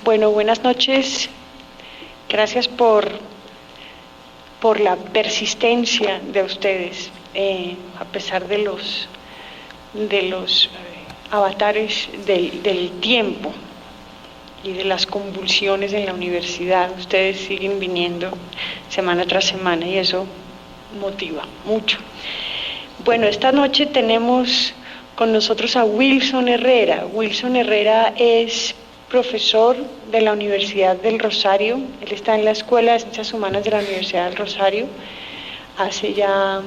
Bueno, buenas noches. Gracias por la persistencia de ustedes, a pesar de los avatares del tiempo y de las convulsiones en la universidad. Ustedes siguen viniendo semana tras semana y eso motiva mucho. Bueno, esta noche tenemos con nosotros a Wilson Herrera. Wilson Herrera es profesor de la Universidad del Rosario. Él está en la Escuela de Ciencias Humanas de la Universidad del Rosario hace ya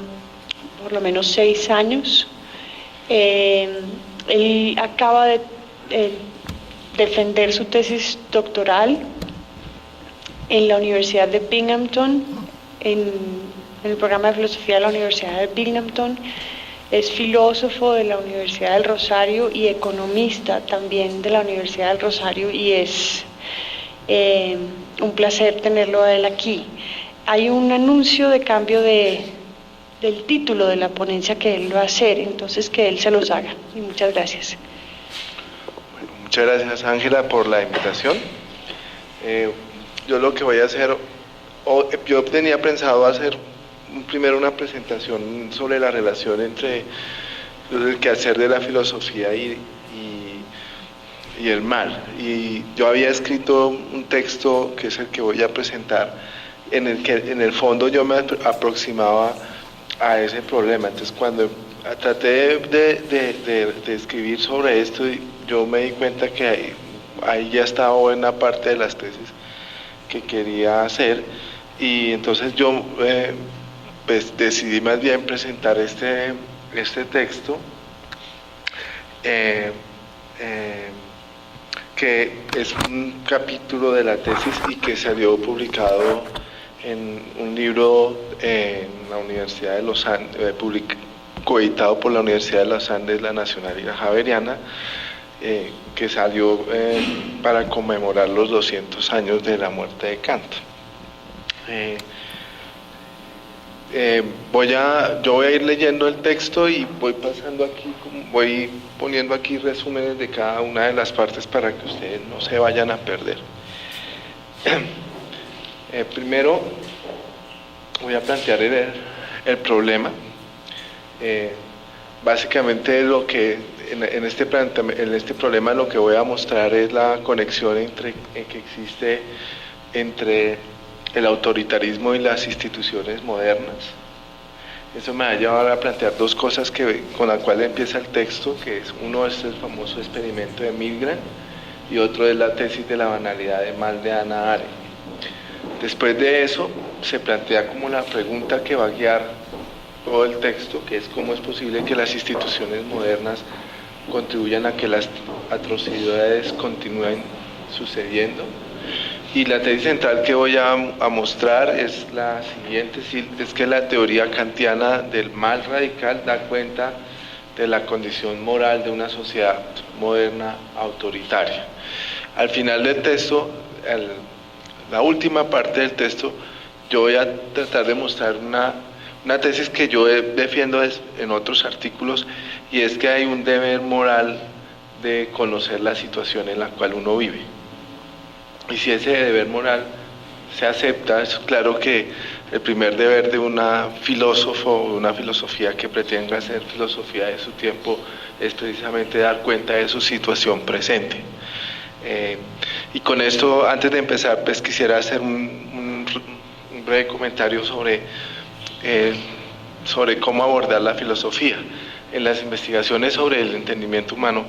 por lo menos 6 años. Él acaba de defender su tesis doctoral en la Universidad de Binghamton, en el programa de filosofía de la Universidad de Binghamton. Es filósofo de la Universidad del Rosario y economista también de la Universidad del Rosario, y es un placer tenerlo a él aquí. Hay un anuncio de cambio del título de la ponencia que él va a hacer, entonces que él se los haga. Y muchas gracias. Bueno, muchas gracias, Ángela, por la invitación. Yo lo que voy a hacer, yo tenía pensado hacer primero una presentación sobre la relación entre el quehacer de la filosofía y el mal. Y yo había escrito un texto que es el que voy a presentar, en el que en el fondo yo me aproximaba a ese problema. Entonces, cuando traté de escribir sobre esto, yo me di cuenta que ahí ya estaba buena parte de las tesis que quería hacer, y entonces yo pues decidí más bien presentar este texto, que es un capítulo de la tesis y que salió publicado en un libro en la Universidad de los Andes, coeditado por la Universidad de los Andes, la Nacionalidad Javeriana, que salió para conmemorar los 200 años de la muerte de Kant. Yo voy a ir leyendo el texto y voy pasando aquí, voy poniendo aquí resúmenes de cada una de las partes para que ustedes no se vayan a perder. Primero voy a plantear el problema. Básicamente lo que en este problema lo que voy a mostrar es la conexión que existe entre el autoritarismo y las instituciones modernas. Eso me va a llevar a plantear dos cosas con las cuales empieza el texto, que es uno es el famoso experimento de Milgram y otro es la tesis de la banalidad de mal de Hannah Arendt. Después de eso se plantea como la pregunta que va a guiar todo el texto, que es cómo es posible que las instituciones modernas contribuyan a que las atrocidades continúen sucediendo. Y la tesis central que voy a mostrar es la siguiente, es que la teoría kantiana del mal radical da cuenta de la condición moral de una sociedad moderna autoritaria. Al final del texto, la última parte del texto, yo voy a tratar de mostrar una tesis que yo defiendo en otros artículos, y es que hay un deber moral de conocer la situación en la cual uno vive. Y si ese deber moral se acepta, es claro que el primer deber de una filosofía que pretenda ser filosofía de su tiempo es precisamente dar cuenta de su situación presente. Y con esto, antes de empezar, pues quisiera hacer un breve comentario sobre cómo abordar la filosofía. En las investigaciones sobre el entendimiento humano,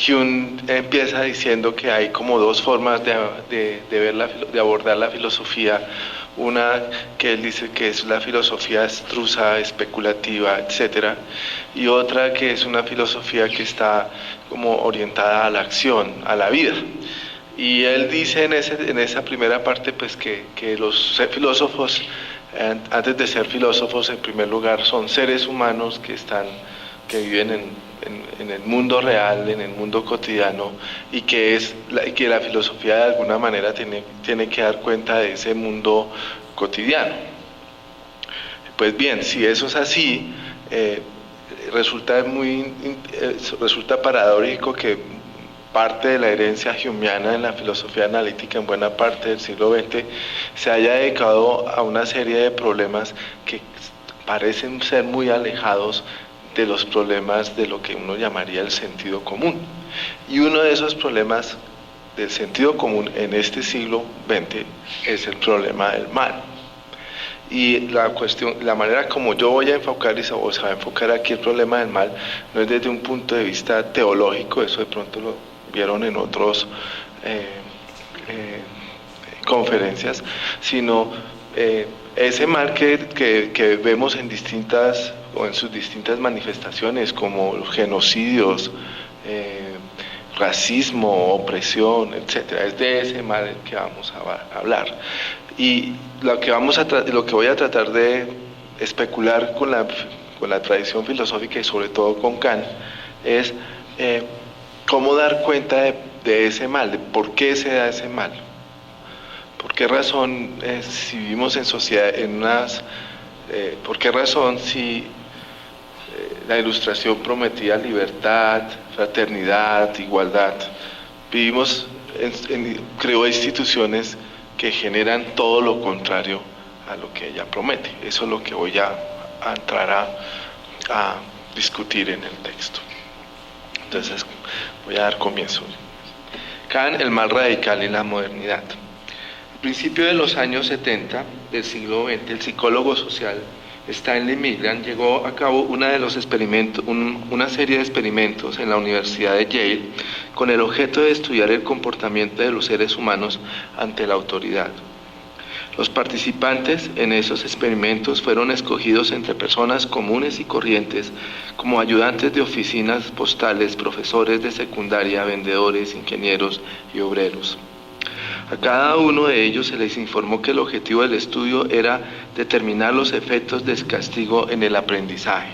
Hume empieza diciendo que hay como dos formas de abordar la filosofía. Una que él dice que es la filosofía abstrusa, especulativa, etcétera, y otra que es una filosofía que está como orientada a la acción, a la vida. Y él dice en esa primera parte pues que los filósofos, antes de ser filósofos, en primer lugar son seres humanos que viven en el mundo real, en el mundo cotidiano, y que la filosofía de alguna manera tiene que dar cuenta de ese mundo cotidiano. Pues bien, si eso es así, resulta paradójico que parte de la herencia humeana en la filosofía analítica en buena parte del siglo XX, se haya dedicado a una serie de problemas que parecen ser muy alejados de los problemas de lo que uno llamaría el sentido común. Y uno de esos problemas del sentido común en este siglo XX es el problema del mal. Y la manera como yo voy a enfocar y se va a enfocar aquí el problema del mal no es desde un punto de vista teológico, eso de pronto lo vieron en otras conferencias, sino ese mal que vemos en distintas o en sus distintas manifestaciones, como los genocidios, racismo, opresión, etcétera. Es de ese mal el que vamos a hablar. Y lo que voy a tratar de especular con la tradición filosófica y sobre todo con Kant es cómo dar cuenta de ese mal, de por qué se da ese mal. ¿Por qué razón si vivimos en sociedad, por qué razón si la Ilustración prometía libertad, fraternidad, igualdad, creó instituciones que generan todo lo contrario a lo que ella promete? Eso es lo que voy a entrar a discutir en el texto. Entonces voy a dar comienzo. Kant, el mal radical y la modernidad. Al principio de los años 70 del siglo XX, el psicólogo social Stanley Milgram llevó a cabo una serie de experimentos en la Universidad de Yale con el objeto de estudiar el comportamiento de los seres humanos ante la autoridad. Los participantes en esos experimentos fueron escogidos entre personas comunes y corrientes, como ayudantes de oficinas postales, profesores de secundaria, vendedores, ingenieros y obreros. A cada uno de ellos se les informó que el objetivo del estudio era determinar los efectos del castigo en el aprendizaje.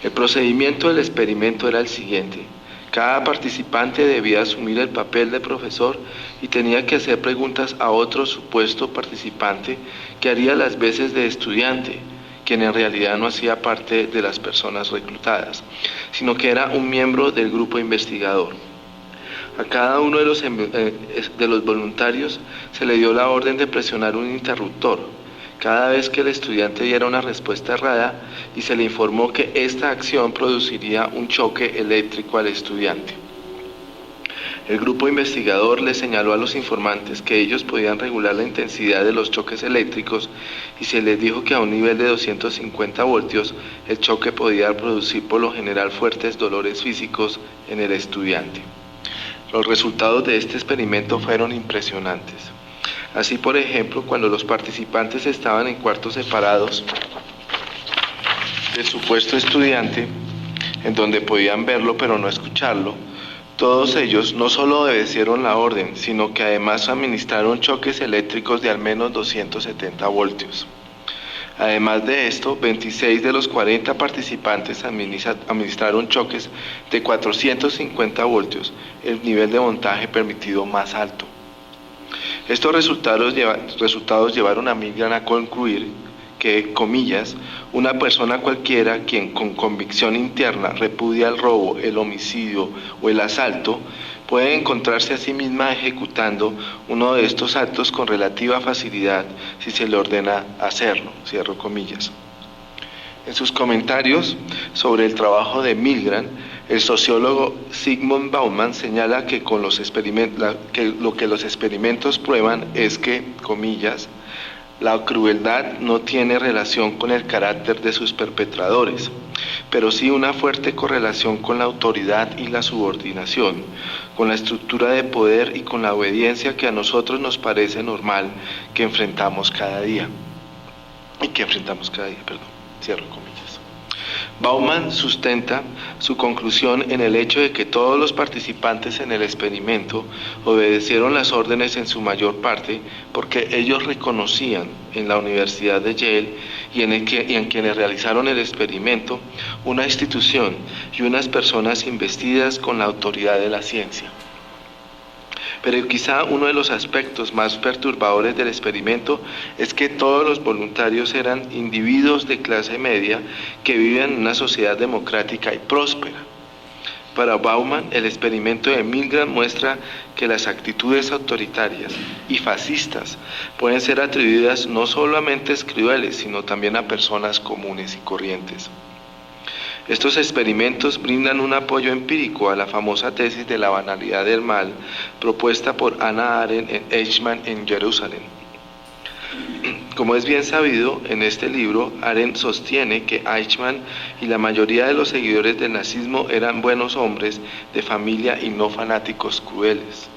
El procedimiento del experimento era el siguiente: cada participante debía asumir el papel de profesor y tenía que hacer preguntas a otro supuesto participante que haría las veces de estudiante, quien en realidad no hacía parte de las personas reclutadas, sino que era un miembro del grupo investigador. A cada uno de los voluntarios se le dio la orden de presionar un interruptor cada vez que el estudiante diera una respuesta errada, y se le informó que esta acción produciría un choque eléctrico al estudiante. El grupo investigador le señaló a los informantes que ellos podían regular la intensidad de los choques eléctricos, y se les dijo que a un nivel de 250 voltios el choque podía producir por lo general fuertes dolores físicos en el estudiante. Los resultados de este experimento fueron impresionantes. Así, por ejemplo, cuando los participantes estaban en cuartos separados del supuesto estudiante, en donde podían verlo pero no escucharlo, todos ellos no solo obedecieron la orden, sino que además administraron choques eléctricos de al menos 270 voltios. Además de esto, 26 de los 40 participantes administraron choques de 450 voltios, el nivel de voltaje permitido más alto. Estos resultados llevaron a Milgram a concluir que, comillas, una persona cualquiera quien con convicción interna repudia el robo, el homicidio o el asalto, puede encontrarse a sí misma ejecutando uno de estos actos con relativa facilidad si se le ordena hacerlo, cierro comillas. En sus comentarios sobre el trabajo de Milgram, el sociólogo Zygmunt Bauman señala que lo que los experimentos prueban es que, comillas, la crueldad no tiene relación con el carácter de sus perpetradores, pero sí una fuerte correlación con la autoridad y la subordinación, con la estructura de poder y con la obediencia que a nosotros nos parece normal que enfrentamos cada día. Cierro comillas. Bauman sustenta su conclusión en el hecho de que todos los participantes en el experimento obedecieron las órdenes en su mayor parte porque ellos reconocían en la Universidad de Yale y en quienes realizaron el experimento una institución y unas personas investidas con la autoridad de la ciencia. Pero quizá uno de los aspectos más perturbadores del experimento es que todos los voluntarios eran individuos de clase media que viven en una sociedad democrática y próspera. Para Bauman, el experimento de Milgram muestra que las actitudes autoritarias y fascistas pueden ser atribuidas no solamente a crueles, sino también a personas comunes y corrientes. Estos experimentos brindan un apoyo empírico a la famosa tesis de la banalidad del mal propuesta por Hannah Arendt en Eichmann en Jerusalén. Como es bien sabido, en este libro, Arendt sostiene que Eichmann y la mayoría de los seguidores del nazismo eran buenos hombres de familia y no fanáticos crueles.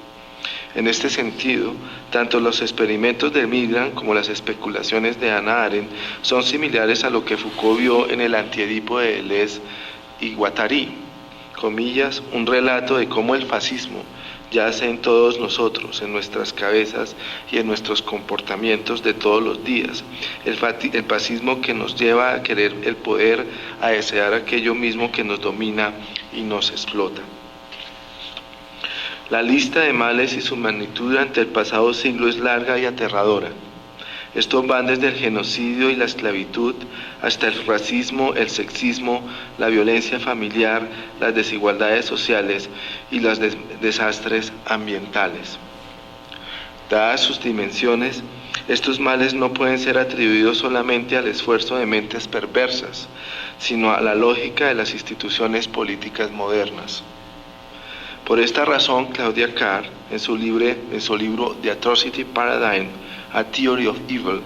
En este sentido, tanto los experimentos de Milgram como las especulaciones de Hannah Arendt son similares a lo que Foucault vio en el Antiedipo de Deleuze y Guattari, comillas, un relato de cómo el fascismo yace en todos nosotros, en nuestras cabezas y en nuestros comportamientos de todos los días. El fascismo que nos lleva a querer el poder, a desear aquello mismo que nos domina y nos explota. La lista de males y su magnitud durante el pasado siglo es larga y aterradora. Estos van desde el genocidio y la esclavitud hasta el racismo, el sexismo, la violencia familiar, las desigualdades sociales y los desastres ambientales. Dadas sus dimensiones, estos males no pueden ser atribuidos solamente al esfuerzo de mentes perversas, sino a la lógica de las instituciones políticas modernas. Por esta razón, Claudia Carr, en su libro The Atrocity Paradigm, A Theory of Evil,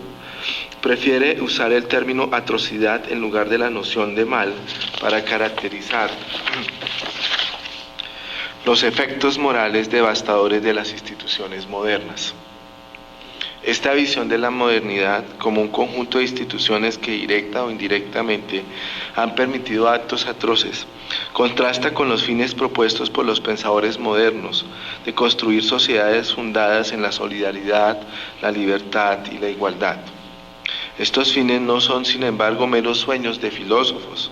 prefiere usar el término atrocidad en lugar de la noción de mal para caracterizar los efectos morales devastadores de las instituciones modernas. Esta visión de la modernidad como un conjunto de instituciones que directa o indirectamente han permitido actos atroces contrasta con los fines propuestos por los pensadores modernos de construir sociedades fundadas en la solidaridad, la libertad y la igualdad. Estos fines no son, sin embargo, meros sueños de filósofos.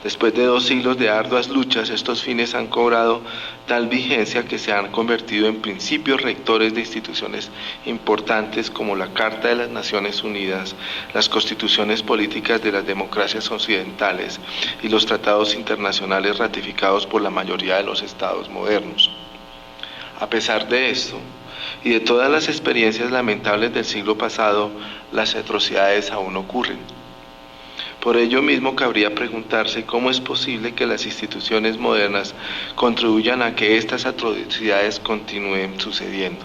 Después de 2 siglos de arduas luchas, estos fines han cobrado tal vigencia que se han convertido en principios rectores de instituciones importantes como la Carta de las Naciones Unidas, las constituciones políticas de las democracias occidentales y los tratados internacionales ratificados por la mayoría de los estados modernos. A pesar de esto, y de todas las experiencias lamentables del siglo pasado, las atrocidades aún ocurren. Por ello mismo cabría preguntarse cómo es posible que las instituciones modernas contribuyan a que estas atrocidades continúen sucediendo.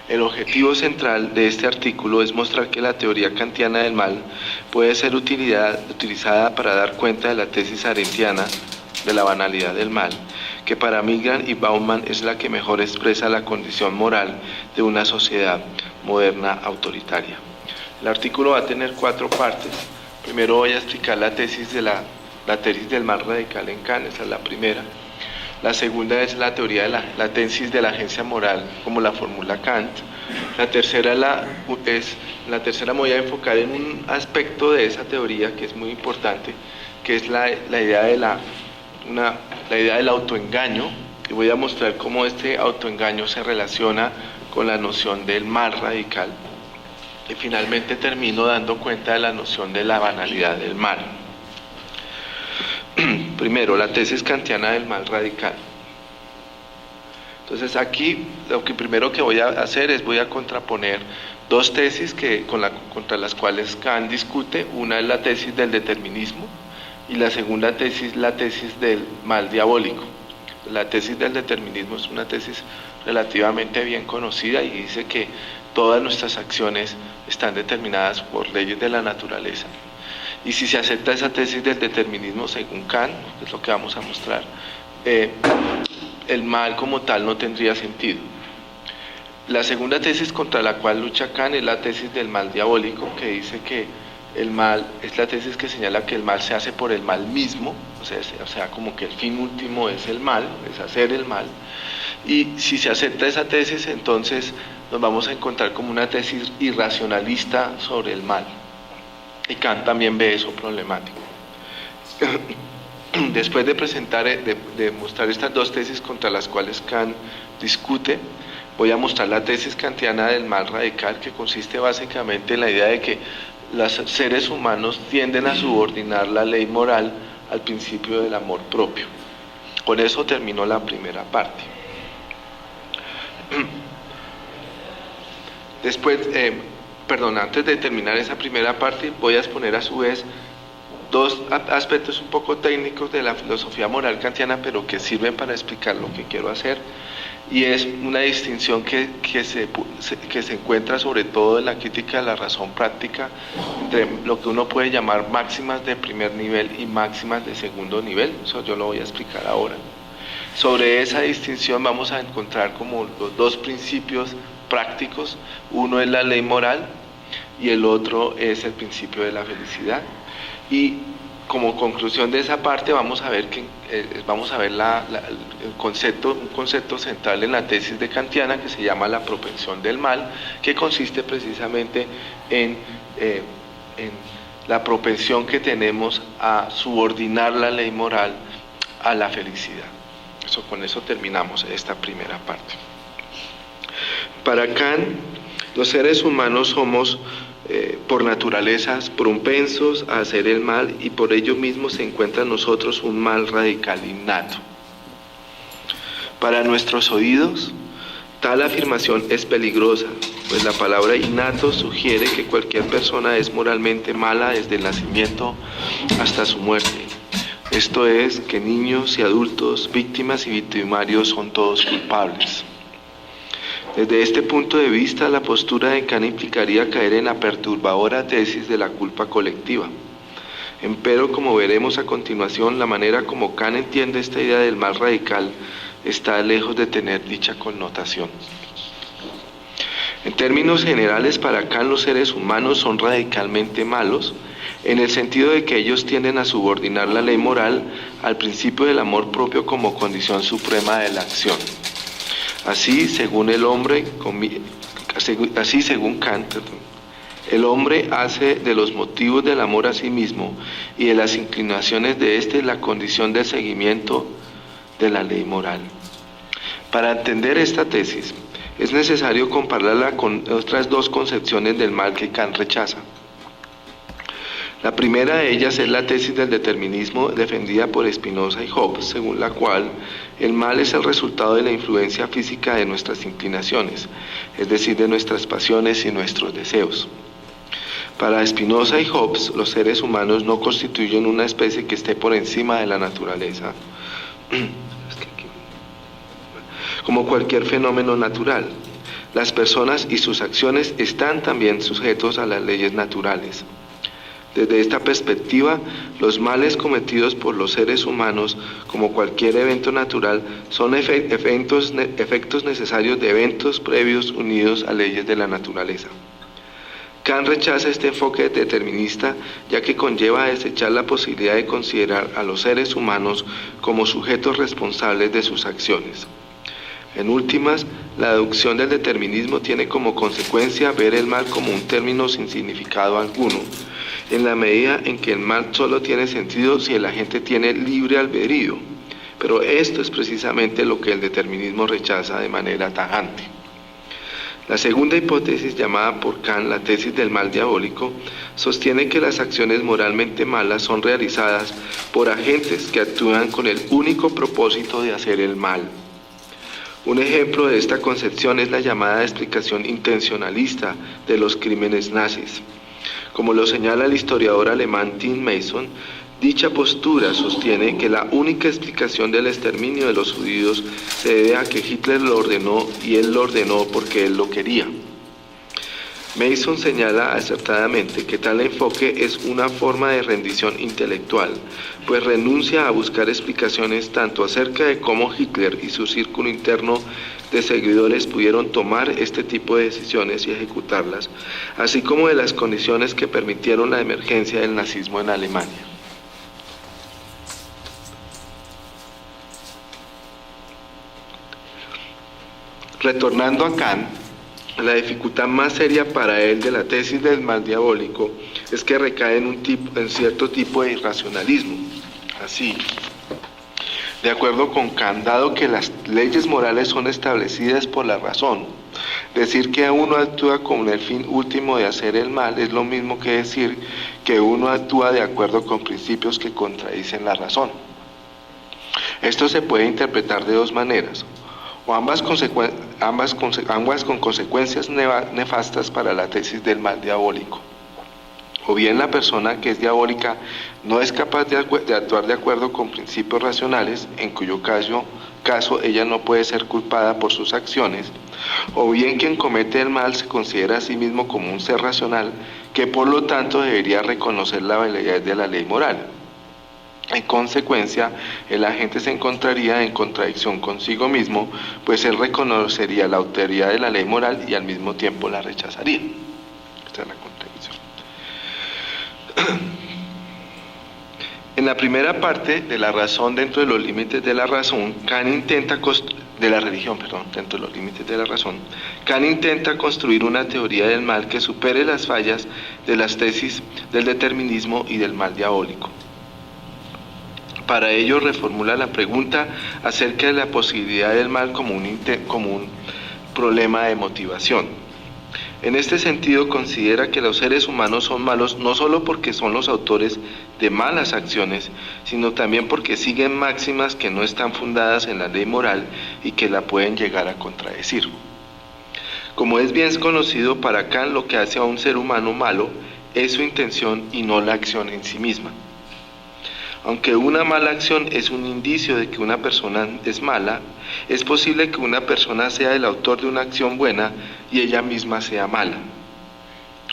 El objetivo central de este artículo es mostrar que la teoría kantiana del mal puede ser utilizada para dar cuenta de la tesis arendtiana de la banalidad del mal, que para Milgram y Bauman es la que mejor expresa la condición moral de una sociedad moderna autoritaria. El artículo va a tener 4 partes. Primero voy a explicar la tesis del mal radical en Kant, esa es la primera. La segunda es la teoría de la tesis de la agencia moral, como la formula Kant. La tercera me voy a enfocar en un aspecto de esa teoría que es muy importante, que es la idea del autoengaño, y voy a mostrar cómo este autoengaño se relaciona con la noción del mal radical. Y finalmente termino dando cuenta de la noción de la banalidad del mal. Primero, la tesis kantiana del mal radical. Entonces aquí lo que primero que voy a hacer es voy a contraponer 2 tesis contra las cuales Kant discute. Una es la tesis del determinismo y la segunda tesis, la tesis del mal diabólico. La tesis del determinismo es una tesis relativamente bien conocida y dice que todas nuestras acciones están determinadas por leyes de la naturaleza. Y si se acepta esa tesis del determinismo según Kant, que es lo que vamos a mostrar, el mal como tal no tendría sentido. La segunda tesis contra la cual lucha Kant es la tesis del mal diabólico, que dice que el mal es la tesis que señala que el mal se hace por el mal mismo, o sea, como que el fin último es el mal, es hacer el mal. Y si se acepta esa tesis, entonces nos vamos a encontrar como una tesis irracionalista sobre el mal. Y Kant también ve eso problemático. Después de mostrar estas 2 tesis contra las cuales Kant discute, voy a mostrar la tesis kantiana del mal radical, que consiste básicamente en la idea de que los seres humanos tienden a subordinar la ley moral al principio del amor propio. Con eso terminó la primera parte. Después, antes de terminar esa primera parte, voy a exponer a su vez dos aspectos un poco técnicos de la filosofía moral kantiana, pero que sirven para explicar lo que quiero hacer, y es una distinción que se encuentra sobre todo en la crítica de la razón práctica entre lo que uno puede llamar máximas de primer nivel y máximas de segundo nivel. Eso yo lo voy a explicar ahora. Sobre esa distinción vamos a encontrar como los dos principios prácticos. Uno es la ley moral y el otro es el principio de la felicidad. Y como conclusión de esa parte vamos a ver un concepto central en la tesis de kantiana que se llama la propensión del mal, que consiste precisamente en la propensión que tenemos a subordinar la ley moral a la felicidad. Con eso terminamos esta primera parte. Para Kant, los seres humanos somos por naturaleza propensos a hacer el mal, y por ello mismo se encuentra en nosotros un mal radical innato. Para nuestros oídos, tal afirmación es peligrosa, pues la palabra innato sugiere que cualquier persona es moralmente mala desde el nacimiento hasta su muerte. Esto es, que niños y adultos, víctimas y victimarios son todos culpables. Desde este punto de vista, la postura de Kant implicaría caer en la perturbadora tesis de la culpa colectiva. Empero, como veremos a continuación, la manera como Kant entiende esta idea del mal radical está lejos de tener dicha connotación. En términos generales, para Kant los seres humanos son radicalmente malos, en el sentido de que ellos tienden a subordinar la ley moral al principio del amor propio como condición suprema de la acción. Así, según Kant, el hombre hace de los motivos del amor a sí mismo y de las inclinaciones de éste la condición de seguimiento de la ley moral. Para entender esta tesis, es necesario compararla con otras dos concepciones del mal que Kant rechaza. La primera de ellas es la tesis del determinismo defendida por Spinoza y Hobbes, según la cual el mal es el resultado de la influencia física de nuestras inclinaciones, es decir, de nuestras pasiones y nuestros deseos. Para Spinoza y Hobbes, los seres humanos no constituyen una especie que esté por encima de la naturaleza, como cualquier fenómeno natural. Las personas y sus acciones están también sujetos a las leyes naturales. Desde esta perspectiva, los males cometidos por los seres humanos, como cualquier evento natural, son efectos necesarios de eventos previos unidos a leyes de la naturaleza. Kant rechaza este enfoque determinista, ya que conlleva a desechar la posibilidad de considerar a los seres humanos como sujetos responsables de sus acciones. En últimas, la deducción del determinismo tiene como consecuencia ver el mal como un término sin significado alguno, en la medida en que el mal solo tiene sentido si el agente tiene libre albedrío. Pero esto es precisamente lo que el determinismo rechaza de manera tajante. La segunda hipótesis, llamada por Kant la tesis del mal diabólico, sostiene que las acciones moralmente malas son realizadas por agentes que actúan con el único propósito de hacer el mal. Un ejemplo de esta concepción es la llamada explicación intencionalista de los crímenes nazis. Como lo señala el historiador alemán Tim Mason, dicha postura sostiene que la única explicación del exterminio de los judíos se debe a que Hitler lo ordenó, y él lo ordenó porque él lo quería. Mason señala acertadamente que tal enfoque es una forma de rendición intelectual, pues renuncia a buscar explicaciones tanto acerca de cómo Hitler y su círculo interno de seguidores pudieron tomar este tipo de decisiones y ejecutarlas, así como de las condiciones que permitieron la emergencia del nazismo en Alemania. Retornando a Kant, la dificultad más seria para él de la tesis del mal diabólico es que recae en cierto tipo de irracionalismo. Así, de acuerdo con Kant, dado que las leyes morales son establecidas por la razón, decir que uno actúa con el fin último de hacer el mal es lo mismo que decir que uno actúa de acuerdo con principios que contradicen la razón. Esto se puede interpretar de dos maneras, o ambas con consecuencias nefastas para la tesis del mal diabólico. O bien la persona que es diabólica no es capaz de actuar de acuerdo con principios racionales, en cuyo caso ella no puede ser culpada por sus acciones, o bien quien comete el mal se considera a sí mismo como un ser racional, que por lo tanto debería reconocer la validez de la ley moral. En consecuencia, el agente se encontraría en contradicción consigo mismo, pues él reconocería la autoridad de la ley moral y al mismo tiempo la rechazaría. Esta es la contradicción. En la primera parte de la razón dentro de los límites de la razón, Kant intenta construir una teoría del mal que supere las fallas de las tesis del determinismo y del mal diabólico. Para ello reformula la pregunta acerca de la posibilidad del mal como un problema de motivación. En este sentido considera que los seres humanos son malos no solo porque son los autores de malas acciones, sino también porque siguen máximas que no están fundadas en la ley moral y que la pueden llegar a contradecir. Como es bien conocido, para Kant lo que hace a un ser humano malo es su intención y no la acción en sí misma. Aunque una mala acción es un indicio de que una persona es mala, es posible que una persona sea el autor de una acción buena y ella misma sea mala.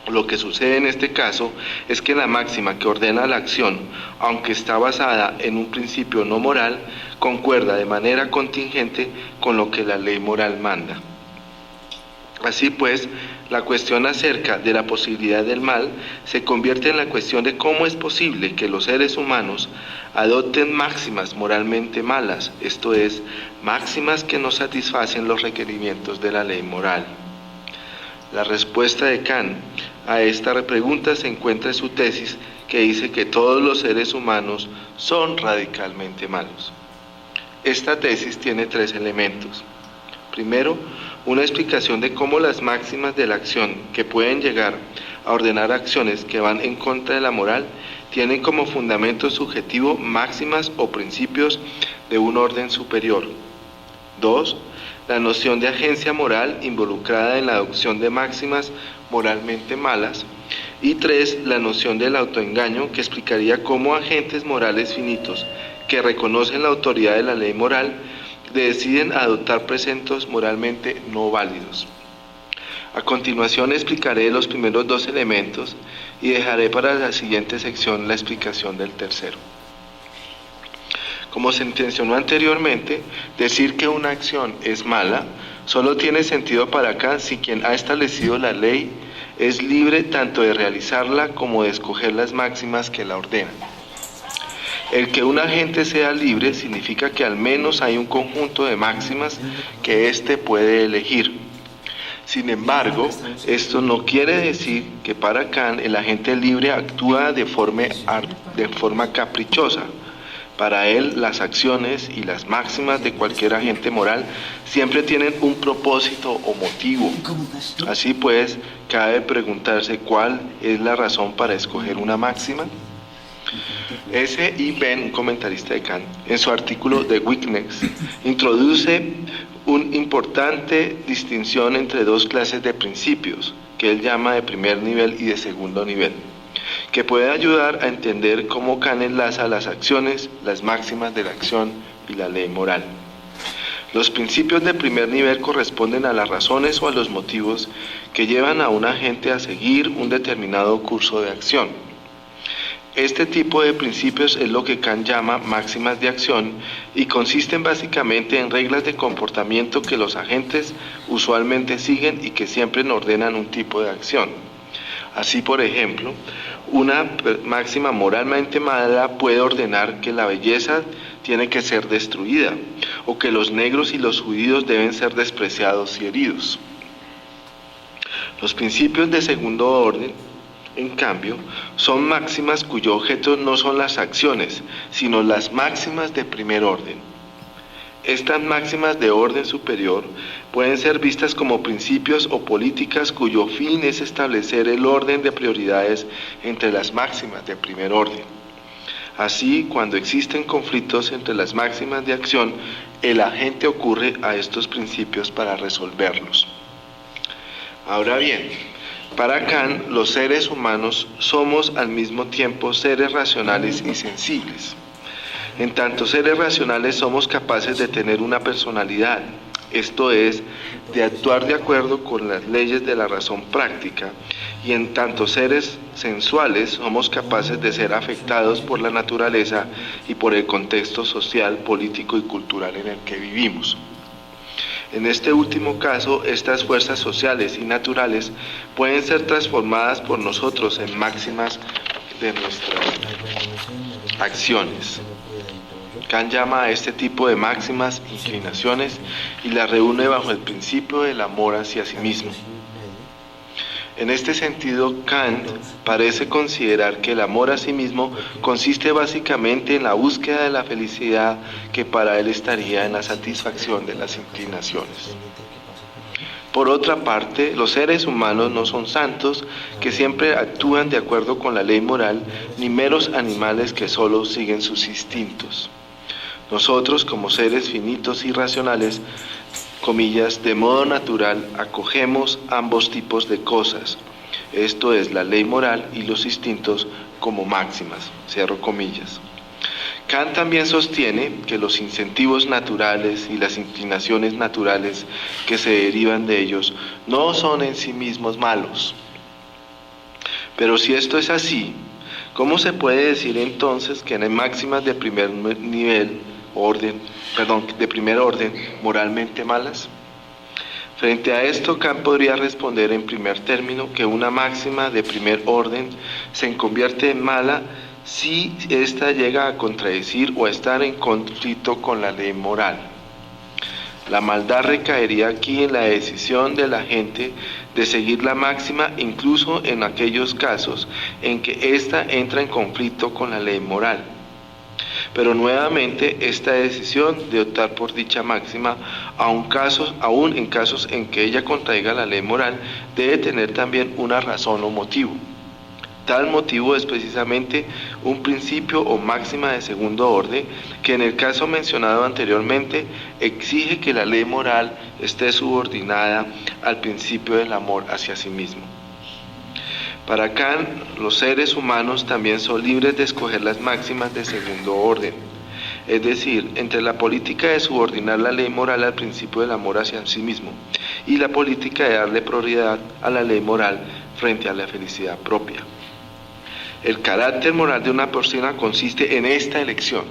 Lo que sucede en este caso es que la máxima que ordena la acción, aunque está basada en un principio no moral, concuerda de manera contingente con lo que la ley moral manda. Así pues, la cuestión acerca de la posibilidad del mal se convierte en la cuestión de cómo es posible que los seres humanos adopten máximas moralmente malas, esto es, máximas que no satisfacen los requerimientos de la ley moral. La respuesta de Kant a esta pregunta se encuentra en su tesis, que dice que todos los seres humanos son radicalmente malos. Esta tesis tiene tres elementos. Primero, una explicación de cómo las máximas de la acción que pueden llegar a ordenar acciones que van en contra de la moral tienen como fundamento subjetivo máximas o principios de un orden superior. 2. La noción de agencia moral involucrada en la adopción de máximas moralmente malas. Y 3. La noción del autoengaño, que explicaría cómo agentes morales finitos que reconocen la autoridad de la ley moral deciden adoptar preceptos moralmente no válidos. A continuación explicaré los primeros dos elementos y dejaré para la siguiente sección la explicación del tercero. Como se mencionó anteriormente, decir que una acción es mala solo tiene sentido para Kant si quien ha establecido la ley es libre tanto de realizarla como de escoger las máximas que la ordenan. El que un agente sea libre significa que al menos hay un conjunto de máximas que éste puede elegir. Sin embargo, esto no quiere decir que para Kant el agente libre actúa de forma caprichosa. Para él, las acciones y las máximas de cualquier agente moral siempre tienen un propósito o motivo. Así pues, cabe preguntarse cuál es la razón para escoger una máxima. S. I. Ben, un comentarista de Kant, en su artículo The Weakness, introduce una importante distinción entre dos clases de principios, que él llama de primer nivel y de segundo nivel, que puede ayudar a entender cómo Kant enlaza las acciones, las máximas de la acción y la ley moral. Los principios de primer nivel corresponden a las razones o a los motivos que llevan a un agente a seguir un determinado curso de acción. Este tipo de principios es lo que Kant llama máximas de acción y consisten básicamente en reglas de comportamiento que los agentes usualmente siguen y que siempre ordenan un tipo de acción. Así, por ejemplo, una máxima moralmente mala puede ordenar que la belleza tiene que ser destruida o que los negros y los judíos deben ser despreciados y heridos. Los principios de segundo orden, en cambio, son máximas cuyo objeto no son las acciones, sino las máximas de primer orden. Estas máximas de orden superior pueden ser vistas como principios o políticas cuyo fin es establecer el orden de prioridades entre las máximas de primer orden. Así, cuando existen conflictos entre las máximas de acción, el agente ocurre a estos principios para resolverlos. Ahora bien, para Kant, los seres humanos somos al mismo tiempo seres racionales y sensibles. En tanto seres racionales somos capaces de tener una personalidad, esto es, de actuar de acuerdo con las leyes de la razón práctica, y en tanto seres sensuales somos capaces de ser afectados por la naturaleza y por el contexto social, político y cultural en el que vivimos. En este último caso, estas fuerzas sociales y naturales pueden ser transformadas por nosotros en máximas de nuestras acciones. Kant llama a este tipo de máximas inclinaciones y las reúne bajo el principio del amor hacia sí mismo. En este sentido, Kant parece considerar que el amor a sí mismo consiste básicamente en la búsqueda de la felicidad, que para él estaría en la satisfacción de las inclinaciones. Por otra parte, los seres humanos no son santos que siempre actúan de acuerdo con la ley moral, ni meros animales que solo siguen sus instintos. Nosotros, como seres finitos y racionales, comillas, de modo natural, acogemos ambos tipos de cosas, esto es, la ley moral y los instintos como máximas, cierro comillas. Kant también sostiene que los incentivos naturales y las inclinaciones naturales que se derivan de ellos no son en sí mismos malos. Pero si esto es así, ¿cómo se puede decir entonces que no hay máximas de primer orden moralmente malas? Frente a esto, Kant podría responder en primer término que una máxima de primer orden se convierte en mala si ésta llega a contradecir o a estar en conflicto con la ley moral. La maldad recaería aquí en la decisión de la gente de seguir la máxima, incluso en aquellos casos en que ésta entra en conflicto con la ley moral. Pero nuevamente esta decisión de optar por dicha máxima, aun en casos en que ella contraiga la ley moral, debe tener también una razón o motivo. Tal motivo es precisamente un principio o máxima de segundo orden que en el caso mencionado anteriormente exige que la ley moral esté subordinada al principio del amor hacia sí mismo. Para Kant, los seres humanos también son libres de escoger las máximas de segundo orden, es decir, entre la política de subordinar la ley moral al principio del amor hacia sí mismo y la política de darle prioridad a la ley moral frente a la felicidad propia. El carácter moral de una persona consiste en esta elección.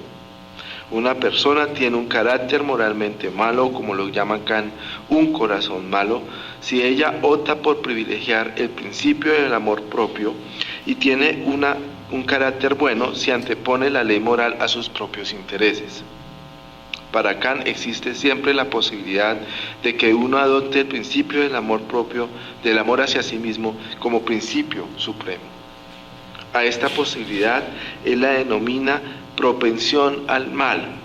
Una persona tiene un carácter moralmente malo, o como lo llama Kant, un corazón malo, si ella opta por privilegiar el principio del amor propio, y tiene un carácter bueno si antepone la ley moral a sus propios intereses. Para Kant existe siempre la posibilidad de que uno adopte el principio del amor propio, del amor hacia sí mismo, como principio supremo. A esta posibilidad él la denomina propensión al mal,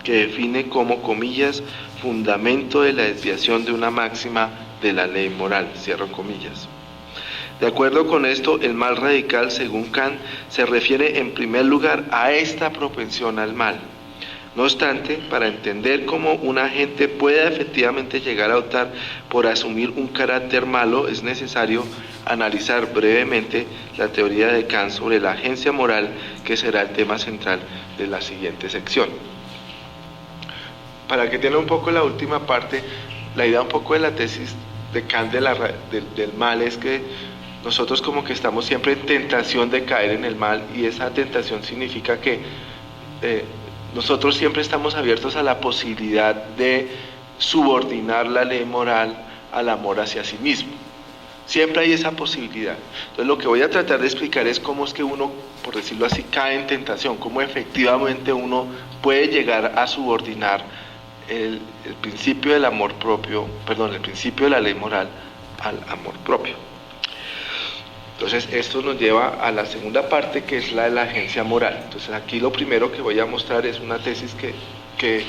que define como, comillas, fundamento de la desviación de una máxima de la ley moral, cierro comillas. De acuerdo con esto, el mal radical, según Kant, se refiere en primer lugar a esta propensión al mal. No obstante, para entender cómo una gente puede efectivamente llegar a optar por asumir un carácter malo, es necesario analizar brevemente la teoría de Kant sobre la agencia moral, que será el tema central de la siguiente sección. Para que tenga un poco la última parte, la idea un poco de la tesis de Kant del mal es que nosotros como que estamos siempre en tentación de caer en el mal, y esa tentación significa que nosotros siempre estamos abiertos a la posibilidad de subordinar la ley moral al amor hacia sí mismo. Siempre hay esa posibilidad. Entonces lo que voy a tratar de explicar es cómo es que uno, por decirlo así, cae en tentación, cómo efectivamente uno puede llegar a subordinar el principio del amor propio, el principio de la ley moral al amor propio. Entonces esto nos lleva a la segunda parte, que es la de la agencia moral. Entonces aquí lo primero que voy a mostrar es una tesis que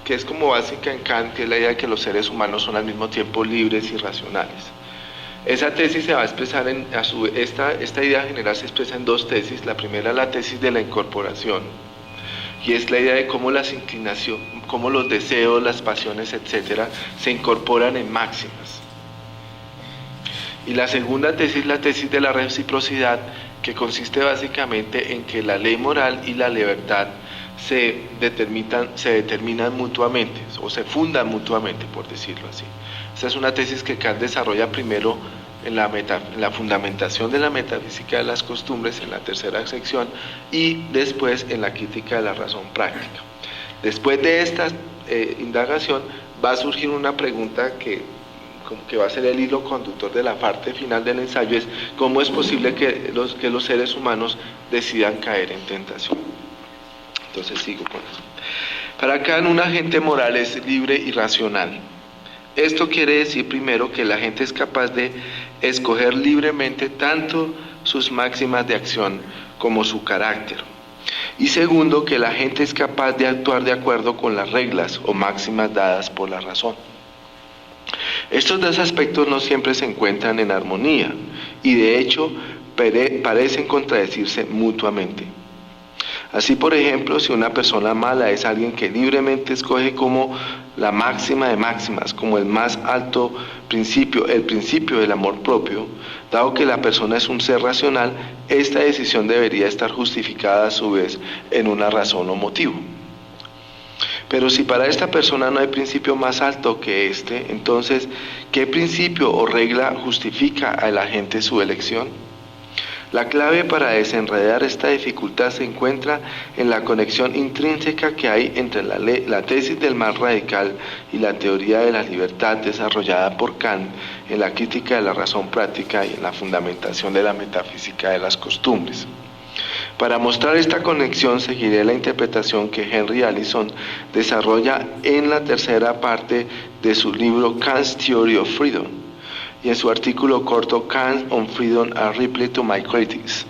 es como básica en Kant, que es la idea de que los seres humanos son al mismo tiempo libres y racionales. Esa tesis se va a expresar esta idea general se expresa en dos tesis. La primera, la tesis de la incorporación, y es la idea de cómo las inclinaciones, cómo los deseos, las pasiones, etcétera, se incorporan en máximas. Y la segunda tesis, la tesis de la reciprocidad, que consiste básicamente en que la ley moral y la libertad se determinan mutuamente, o se fundan mutuamente, por decirlo así. Esta es una tesis que Kant desarrolla primero en la fundamentación de la metafísica de las costumbres, en la tercera sección, y después en la crítica de la razón práctica. Después de esta indagación va a surgir una pregunta que va a ser el hilo conductor de la parte final del ensayo, es cómo es posible que los seres humanos decidan caer en tentación. Entonces sigo con eso. Para Kant, un agente moral es libre y racional. Esto quiere decir primero que la gente es capaz de escoger libremente tanto sus máximas de acción como su carácter. Y segundo, que la gente es capaz de actuar de acuerdo con las reglas o máximas dadas por la razón. Estos dos aspectos no siempre se encuentran en armonía y de hecho parecen contradecirse mutuamente. Así, por ejemplo, si una persona mala es alguien que libremente escoge como la máxima de máximas, como el más alto principio, el principio del amor propio, dado que la persona es un ser racional, esta decisión debería estar justificada a su vez en una razón o motivo. Pero si para esta persona no hay principio más alto que este, entonces, ¿qué principio o regla justifica a la gente su elección? La clave para desenredar esta dificultad se encuentra en la conexión intrínseca que hay entre la tesis del mal radical y la teoría de la libertad desarrollada por Kant en la crítica de la razón práctica y en la fundamentación de la metafísica de las costumbres. Para mostrar esta conexión seguiré la interpretación que Henry Allison desarrolla en la tercera parte de su libro Kant's Theory of Freedom y en su artículo corto Kant on Freedom, a Reply to My Critics.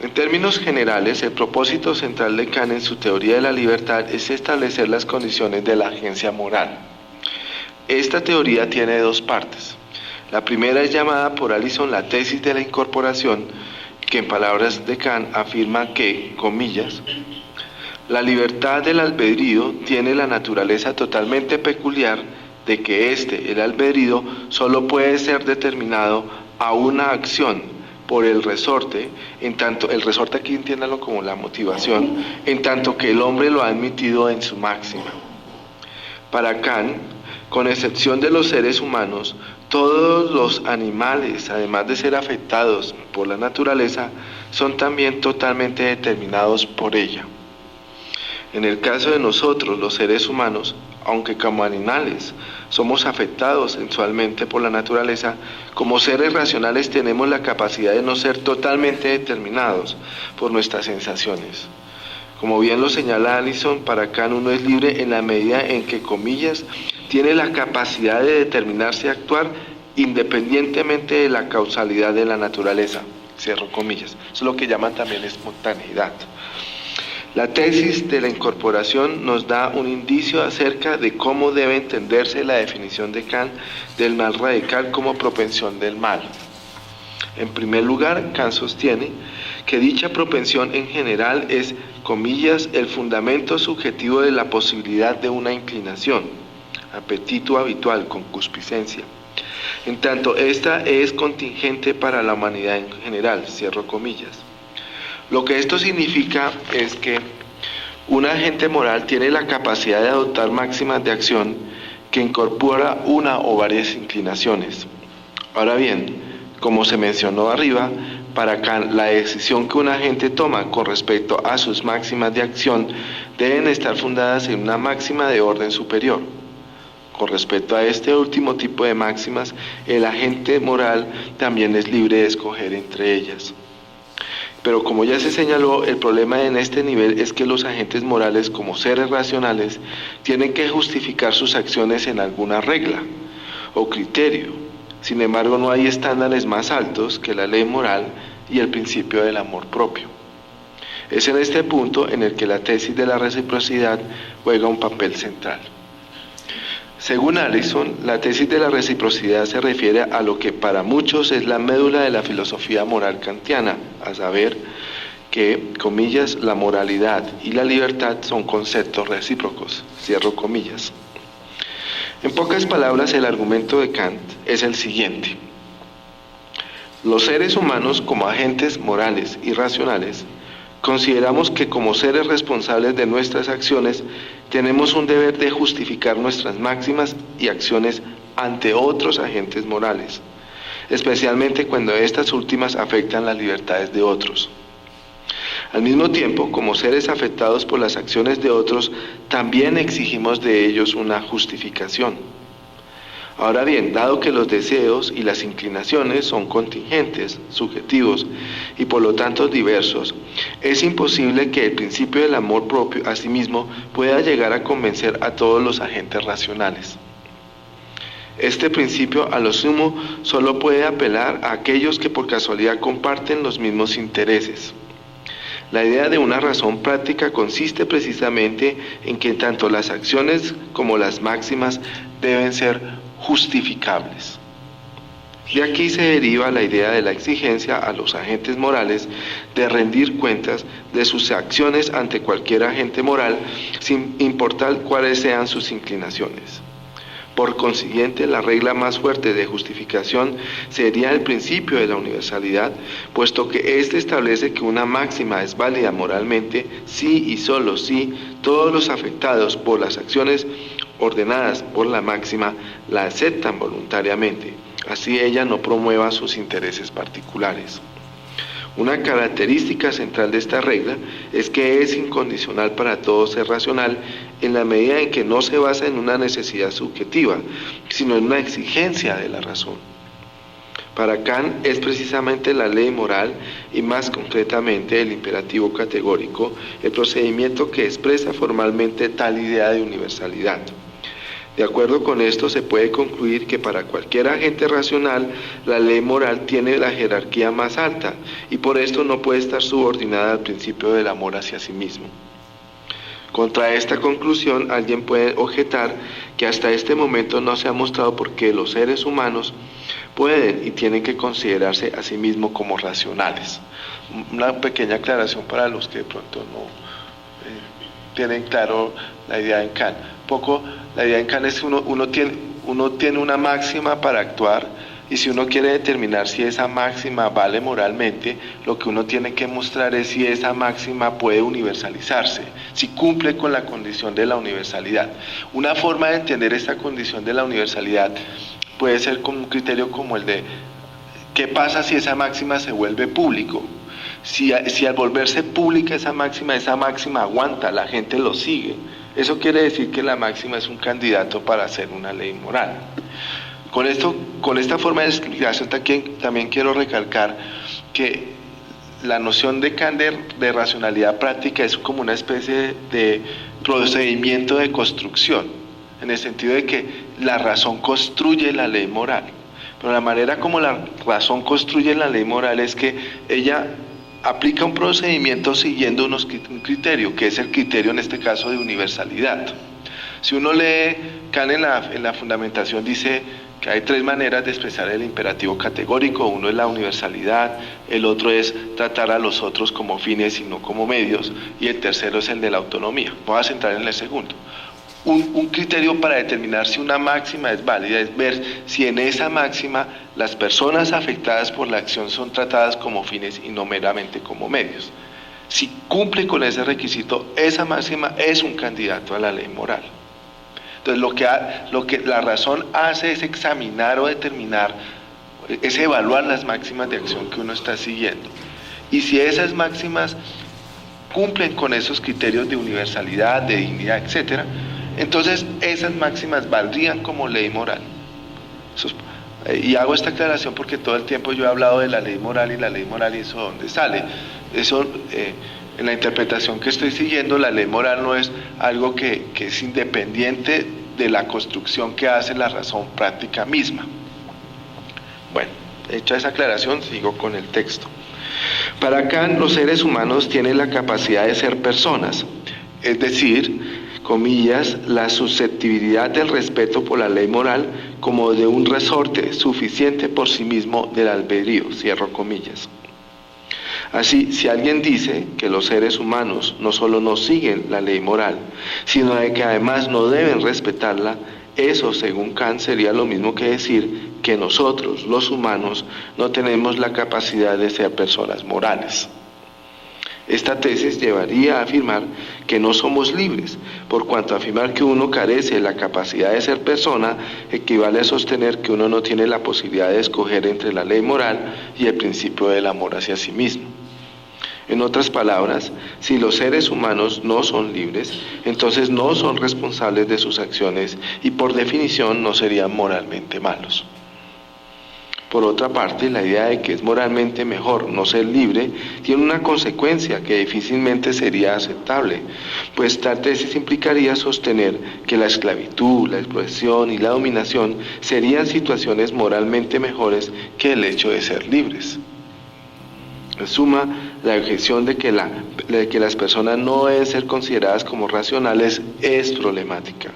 En términos generales, el propósito central de Kant en su teoría de la libertad es establecer las condiciones de la agencia moral. Esta teoría tiene dos partes. La primera es llamada por Allison la tesis de la incorporación, que en palabras de Kant afirma que, comillas, la libertad del albedrío tiene la naturaleza totalmente peculiar de que el albedrío, solo puede ser determinado a una acción por el resorte, en tanto, el resorte aquí entiéndalo como la motivación, en tanto que el hombre lo ha admitido en su máxima. Para Kant, con excepción de los seres humanos, todos los animales, además de ser afectados por la naturaleza, son también totalmente determinados por ella. En el caso de nosotros, los seres humanos, aunque como animales somos afectados sensualmente por la naturaleza, como seres racionales tenemos la capacidad de no ser totalmente determinados por nuestras sensaciones. Como bien lo señala Allison, para Kant uno es libre en la medida en que, comillas, tiene la capacidad de determinarse a actuar independientemente de la causalidad de la naturaleza, cierro comillas. Eso es lo que llaman también espontaneidad. La tesis de la incorporación nos da un indicio acerca de cómo debe entenderse la definición de Kant del mal radical como propensión del mal. En primer lugar, Kant sostiene que dicha propensión en general es, comillas, el fundamento subjetivo de la posibilidad de una inclinación, apetito habitual, concupiscencia, en tanto esta es contingente para la humanidad en general, cierro comillas. Lo que esto significa es que un agente moral tiene la capacidad de adoptar máximas de acción que incorpora una o varias inclinaciones. Ahora bien, como se mencionó arriba, para Kant la decisión que un agente toma con respecto a sus máximas de acción deben estar fundadas en una máxima de orden superior. Con respecto a este último tipo de máximas, el agente moral también es libre de escoger entre ellas. Pero como ya se señaló, el problema en este nivel es que los agentes morales, como seres racionales, tienen que justificar sus acciones en alguna regla o criterio. Sin embargo, no hay estándares más altos que la ley moral y el principio del amor propio. Es en este punto en el que la tesis de la reciprocidad juega un papel central. Según Allison, la tesis de la reciprocidad se refiere a lo que para muchos es la médula de la filosofía moral kantiana, a saber que, comillas, la moralidad y la libertad son conceptos recíprocos, cierro comillas. En pocas palabras, el argumento de Kant es el siguiente. Los seres humanos, como agentes morales y racionales, consideramos que como seres responsables de nuestras acciones, tenemos un deber de justificar nuestras máximas y acciones ante otros agentes morales, especialmente cuando estas últimas afectan las libertades de otros. Al mismo tiempo, como seres afectados por las acciones de otros, también exigimos de ellos una justificación. Ahora bien, dado que los deseos y las inclinaciones son contingentes, subjetivos y por lo tanto diversos, es imposible que el principio del amor propio a sí mismo pueda llegar a convencer a todos los agentes racionales. Este principio, a lo sumo, solo puede apelar a aquellos que por casualidad comparten los mismos intereses. La idea de una razón práctica consiste precisamente en que tanto las acciones como las máximas deben ser justificables. De aquí se deriva la idea de la exigencia a los agentes morales de rendir cuentas de sus acciones ante cualquier agente moral, sin importar cuáles sean sus inclinaciones. Por consiguiente, la regla más fuerte de justificación sería el principio de la universalidad, puesto que éste establece que una máxima es válida moralmente si y solo si todos los afectados por las acciones ordenadas por la máxima la aceptan voluntariamente, así ella no promueva sus intereses particulares. Una característica central de esta regla es que es incondicional para todo ser racional en la medida en que no se basa en una necesidad subjetiva, sino en una exigencia de la razón. Para Kant es precisamente la ley moral y más concretamente el imperativo categórico el procedimiento que expresa formalmente tal idea de universalidad. De acuerdo con esto, se puede concluir que para cualquier agente racional, la ley moral tiene la jerarquía más alta y por esto no puede estar subordinada al principio del amor hacia sí mismo. Contra esta conclusión, alguien puede objetar que hasta este momento no se ha mostrado por qué los seres humanos pueden y tienen que considerarse a sí mismos como racionales. Una pequeña aclaración para los que de pronto no tienen claro la idea en Kant. La idea en Kant es que uno tiene una máxima para actuar y si uno quiere determinar si esa máxima vale moralmente, lo que uno tiene que mostrar es si esa máxima puede universalizarse, si cumple con la condición de la universalidad. Una forma de entender esta condición de la universalidad puede ser con un criterio como el de ¿qué pasa si esa máxima se vuelve público? Si al volverse pública esa máxima aguanta, la gente lo sigue. Eso quiere decir que la máxima es un candidato para ser una ley moral. Con esta forma de explicación también quiero recalcar que la noción de Kant de racionalidad práctica es como una especie de procedimiento de construcción, en el sentido de que la razón construye la ley moral. Pero la manera como la razón construye la ley moral es que ella aplica un procedimiento siguiendo un criterio, que es el criterio en este caso de universalidad. Si uno lee Kant en la fundamentación dice que hay tres maneras de expresar el imperativo categórico. Uno es la universalidad, el otro es tratar a los otros como fines y no como medios, y el tercero es el de la autonomía. Voy a centrar en el segundo. Un criterio para determinar si una máxima es válida es ver si en esa máxima las personas afectadas por la acción son tratadas como fines y no meramente como medios. Si cumple con ese requisito, esa máxima es un candidato a la ley moral. Entonces lo que la razón hace es examinar o determinar, es evaluar las máximas de acción que uno está siguiendo. Y si esas máximas cumplen con esos criterios de universalidad, de dignidad, etc., entonces esas máximas valdrían como ley moral. Y hago esta aclaración porque todo el tiempo yo he hablado de la ley moral y eso ¿dónde sale? Eso en la interpretación que estoy siguiendo, la ley moral no es algo que es independiente de la construcción que hace la razón práctica misma. Bueno, hecha esa aclaración, sigo con el texto. Para Kant, los seres humanos tienen la capacidad de ser personas, es decir, comillas, la susceptibilidad del respeto por la ley moral como de un resorte suficiente por sí mismo del albedrío, cierro comillas. Así, si alguien dice que los seres humanos no solo no siguen la ley moral, sino de que además no deben respetarla, eso, según Kant, sería lo mismo que decir que nosotros, los humanos, no tenemos la capacidad de ser personas morales. Esta tesis llevaría a afirmar que no somos libres, por cuanto afirmar que uno carece de la capacidad de ser persona equivale a sostener que uno no tiene la posibilidad de escoger entre la ley moral y el principio del amor hacia sí mismo. En otras palabras, si los seres humanos no son libres, entonces no son responsables de sus acciones y por definición no serían moralmente malos. Por otra parte, la idea de que es moralmente mejor no ser libre tiene una consecuencia que difícilmente sería aceptable, pues tal tesis implicaría sostener que la esclavitud, la explotación y la dominación serían situaciones moralmente mejores que el hecho de ser libres. En suma, la objeción de que las personas no deben ser consideradas como racionales es problemática,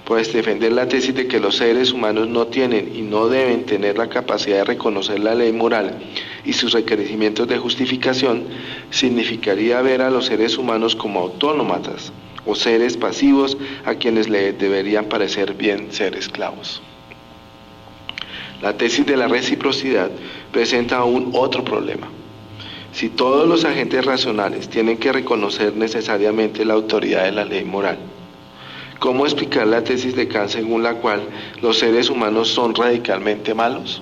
pues defender la tesis de que los seres humanos no tienen y no deben tener la capacidad de reconocer la ley moral y sus requerimientos de justificación significaría ver a los seres humanos como autómatas o seres pasivos a quienes les deberían parecer bien ser esclavos. La tesis de la reciprocidad presenta aún otro problema. Si todos los agentes racionales tienen que reconocer necesariamente la autoridad de la ley moral, ¿cómo explicar la tesis de Kant según la cual los seres humanos son radicalmente malos?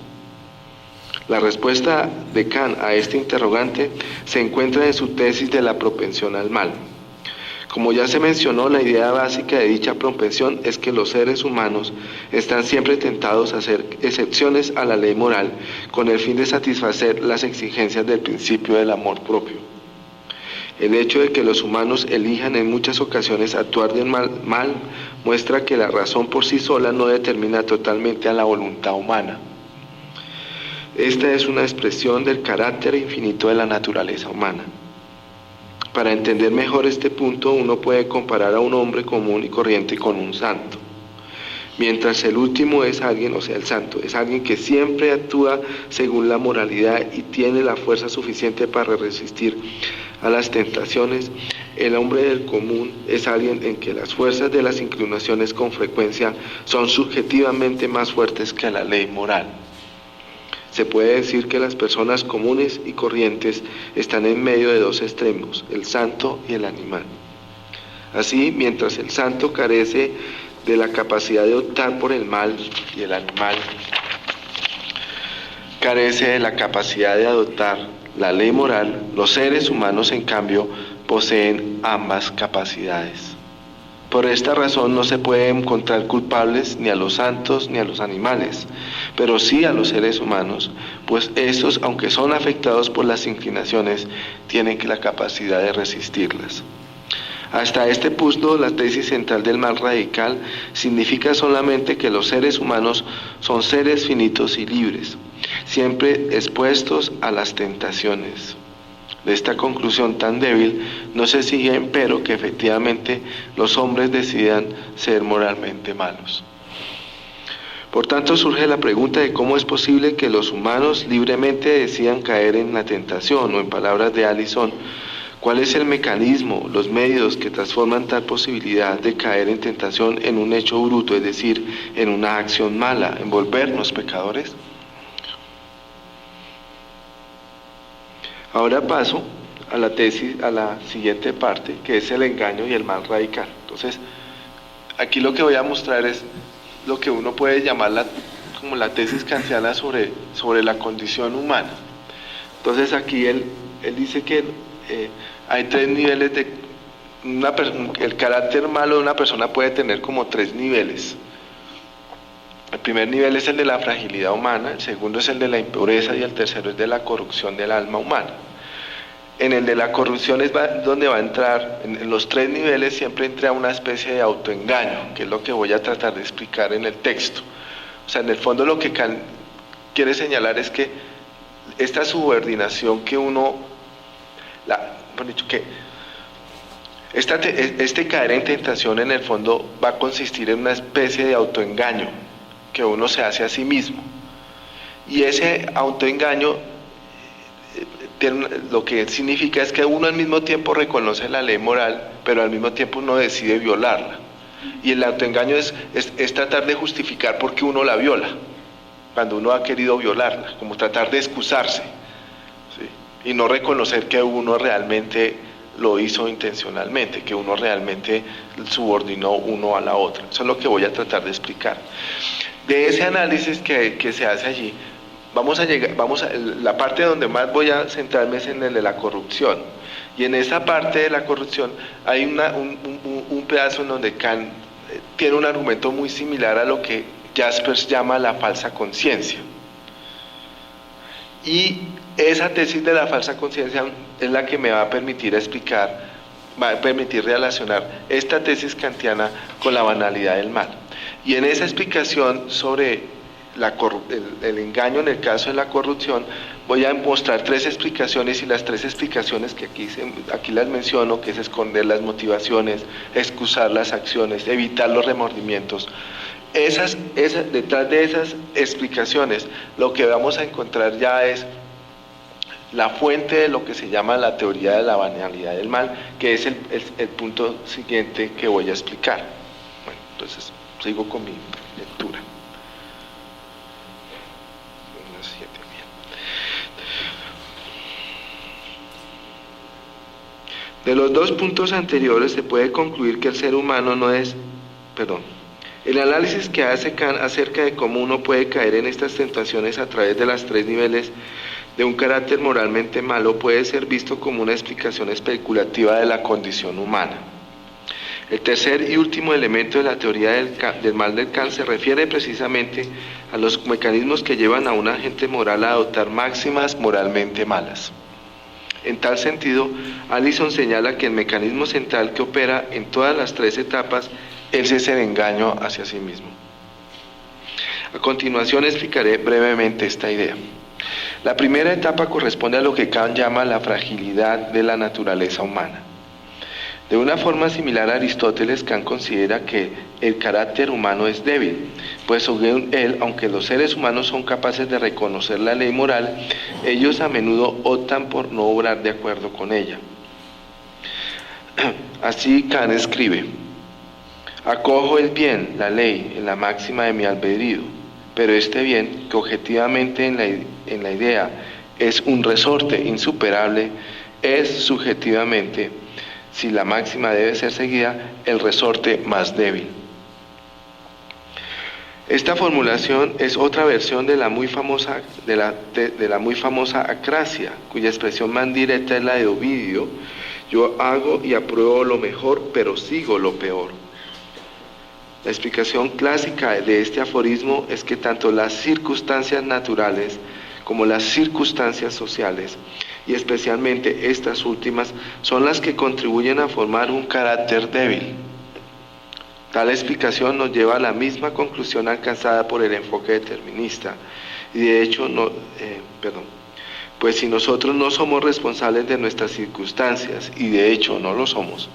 La respuesta de Kant a este interrogante se encuentra en su tesis de la propensión al mal. Como ya se mencionó, la idea básica de dicha propensión es que los seres humanos están siempre tentados a hacer excepciones a la ley moral con el fin de satisfacer las exigencias del principio del amor propio. El hecho de que los humanos elijan en muchas ocasiones actuar del mal muestra que la razón por sí sola no determina totalmente a la voluntad humana. Esta es una expresión del carácter infinito de la naturaleza humana. Para entender mejor este punto, uno puede comparar a un hombre común y corriente con un santo. Mientras el último es alguien, o sea, el santo, es alguien que siempre actúa según la moralidad y tiene la fuerza suficiente para resistir a las tentaciones, el hombre del común es alguien en que las fuerzas de las inclinaciones con frecuencia son subjetivamente más fuertes que la ley moral. Se puede decir que las personas comunes y corrientes están en medio de dos extremos, el santo y el animal. Así, mientras el santo carece de la capacidad de optar por el mal y el animal carece de la capacidad de adoptar la ley moral, los seres humanos, en cambio, poseen ambas capacidades. Por esta razón no se puede encontrar culpables ni a los santos ni a los animales, pero sí a los seres humanos, pues estos, aunque son afectados por las inclinaciones, tienen la capacidad de resistirlas. Hasta este punto, la tesis central del mal radical significa solamente que los seres humanos son seres finitos y libres, siempre expuestos a las tentaciones. De esta conclusión tan débil no se sigue, empero, que efectivamente los hombres decidan ser moralmente malos. Por tanto, surge la pregunta de cómo es posible que los humanos libremente decidan caer en la tentación, o en palabras de Allison, ¿cuál es el mecanismo, los medios que transforman tal posibilidad de caer en tentación en un hecho bruto, es decir, en una acción mala, en volvernos pecadores? Ahora paso a la tesis, a la siguiente parte, que es el engaño y el mal radical. Entonces, aquí lo que voy a mostrar es lo que uno puede llamar como la tesis kantiana sobre la condición humana. Entonces, aquí él dice que hay tres niveles de el carácter malo de una persona puede tener como tres niveles. El primer nivel es el de la fragilidad humana, el segundo es el de la impureza y el tercero es de la corrupción del alma humana. En el de la corrupción es donde va a entrar, en los tres niveles siempre entra una especie de autoengaño, que es lo que voy a tratar de explicar en el texto. O sea, en el fondo lo que Kant quiere señalar es que esta subordinación que Este caer en tentación en el fondo va a consistir en una especie de autoengaño que uno se hace a sí mismo. Y ese autoengaño lo que significa es que uno al mismo tiempo reconoce la ley moral, pero al mismo tiempo uno decide violarla. Y el autoengaño es tratar de justificar por qué uno la viola, cuando uno ha querido violarla, como tratar de excusarse, ¿sí? Y no reconocer que uno realmente lo hizo intencionalmente, que uno realmente subordinó uno a la otra. Eso es lo que voy a tratar de explicar. De ese análisis que se hace allí, la parte donde más voy a centrarme es en el de la corrupción. Y en esa parte de la corrupción hay un pedazo en donde Kant tiene un argumento muy similar a lo que Jaspers llama la falsa conciencia. Y esa tesis de la falsa conciencia es la que me va a permitir relacionar esta tesis kantiana con la banalidad del mal. Y en esa explicación sobre el engaño en el caso de la corrupción, voy a mostrar 3 explicaciones, y las 3 explicaciones que aquí las menciono, que es esconder las motivaciones, excusar las acciones, evitar los remordimientos. Detrás de esas explicaciones, lo que vamos a encontrar ya es la fuente de lo que se llama la teoría de la banalidad del mal, que es el punto siguiente que voy a explicar. Bueno, entonces sigo con mi lectura. De los 2 puntos anteriores se puede concluir que el ser humano el análisis que hace Kant acerca de cómo uno puede caer en estas tentaciones a través de los 3 niveles de un carácter moralmente malo puede ser visto como una explicación especulativa de la condición humana. El tercer y último elemento de la teoría del mal del Kant se refiere precisamente a los mecanismos que llevan a un agente moral a adoptar máximas moralmente malas. En tal sentido, Allison señala que el mecanismo central que opera en todas las 3 etapas es el engaño hacia sí mismo. A continuación explicaré brevemente esta idea. La primera etapa corresponde a lo que Kant llama la fragilidad de la naturaleza humana. De una forma similar a Aristóteles, Kant considera que el carácter humano es débil, pues según él, aunque los seres humanos son capaces de reconocer la ley moral, ellos a menudo optan por no obrar de acuerdo con ella. Así Kant escribe: acojo el bien, la ley, en la máxima de mi albedrío, pero este bien, que objetivamente en la idea es un resorte insuperable, es subjetivamente, si la máxima debe ser seguida, el resorte más débil. Esta formulación es otra versión de la muy famosa acrasia, cuya expresión más directa es la de Ovidio: yo hago y apruebo lo mejor, pero sigo lo peor. La explicación clásica de este aforismo es que tanto las circunstancias naturales como las circunstancias sociales, y especialmente estas últimas, son las que contribuyen a formar un carácter débil. Tal explicación nos lleva a la misma conclusión alcanzada por el enfoque determinista, y de hecho, pues si nosotros no somos responsables de nuestras circunstancias, y de hecho no lo somos,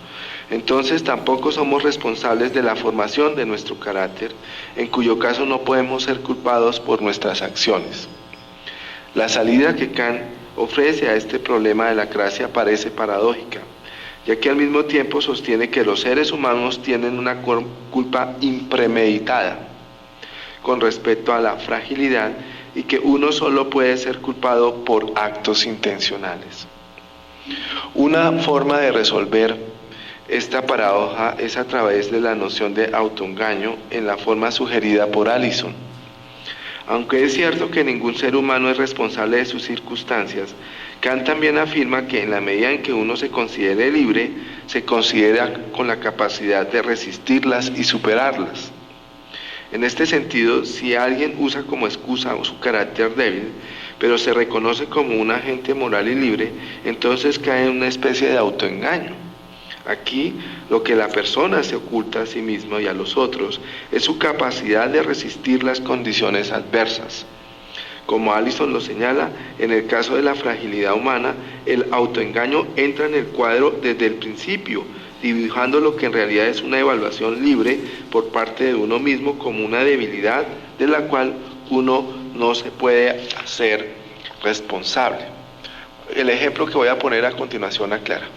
entonces tampoco somos responsables de la formación de nuestro carácter, en cuyo caso no podemos ser culpados por nuestras acciones. La salida que Kant ofrece a este problema de la acrasia parece paradójica, ya que al mismo tiempo sostiene que los seres humanos tienen una culpa impremeditada con respecto a la fragilidad y que uno solo puede ser culpado por actos intencionales. Una forma de resolver esta paradoja es a través de la noción de autoengaño en la forma sugerida por Allison. Aunque es cierto que ningún ser humano es responsable de sus circunstancias, Kant también afirma que en la medida en que uno se considere libre, se considera con la capacidad de resistirlas y superarlas. En este sentido, si alguien usa como excusa su carácter débil, pero se reconoce como un agente moral y libre, entonces cae en una especie de autoengaño. Aquí, lo que la persona se oculta a sí misma y a los otros es su capacidad de resistir las condiciones adversas. Como Allison lo señala, en el caso de la fragilidad humana, el autoengaño entra en el cuadro desde el principio, dibujando lo que en realidad es una evaluación libre por parte de uno mismo como una debilidad de la cual uno no se puede hacer responsable. El ejemplo que voy a poner a continuación aclara.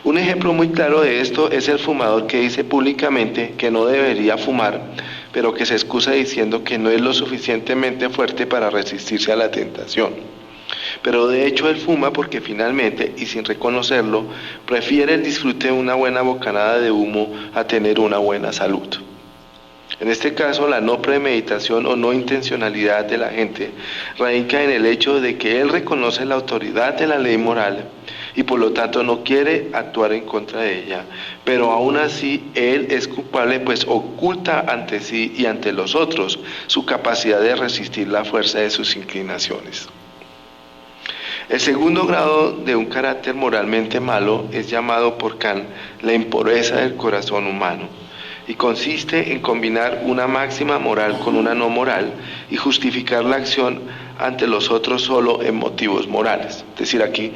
Un ejemplo muy claro de esto es el fumador que dice públicamente que no debería fumar, pero que se excusa diciendo que no es lo suficientemente fuerte para resistirse a la tentación. Pero de hecho él fuma porque finalmente, y sin reconocerlo, prefiere el disfrute de una buena bocanada de humo a tener una buena salud. En este caso, la no premeditación o no intencionalidad de la gente radica en el hecho de que él reconoce la autoridad de la ley moral y por lo tanto no quiere actuar en contra de ella, pero aún así él es culpable, pues oculta ante sí y ante los otros su capacidad de resistir la fuerza de sus inclinaciones. El segundo grado de un carácter moralmente malo es llamado por Kant la impureza del corazón humano, y consiste en combinar una máxima moral con una no moral y justificar la acción ante los otros solo en motivos morales. Es decir, aquí